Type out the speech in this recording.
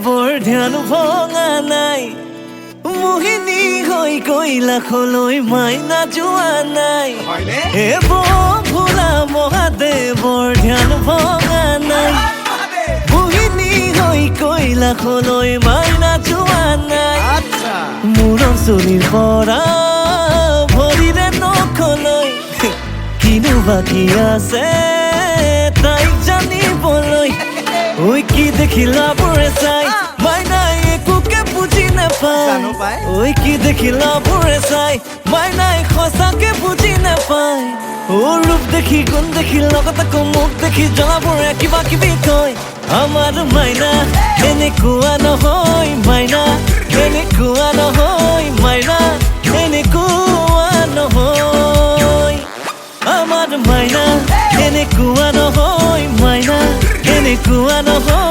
বৰ ধ্যান ভঙা নাই মোহিনী হৈ কৈলাশলৈ মাইনা যোৱা নাই হে ভোলা মহাদেৱৰ ধ্যান ভঙা নাই মোহিনী হৈ কৈলাশলৈ মাইনা যোৱা নাই মূৰৰ চুলিৰ পৰা ভৰিৰে নখলৈ কিনো বাকী আছে তাইক জানিবলৈ ঐ কি দেখিলা বোৰে চাই মাইনাই একোকে বুজি নাপায় ঐ কি দেখিলা বোৰে চাই মাইনাই সঁচাকে বুজি নাপায় ও ৰূপ দেখি গুণ দেখি লগত আকৌ মুখ দেখি জনাবোৰে কিবা কিবি কয় আমাৰ মাইনা এনেকুৱা নহয় মাইনা এনেকুৱা নহয় মাইনা এনেকুৱা নহয় আমাৰ মাইনা এনেকুৱা নহয় মাইনা এনেকুৱা নহয়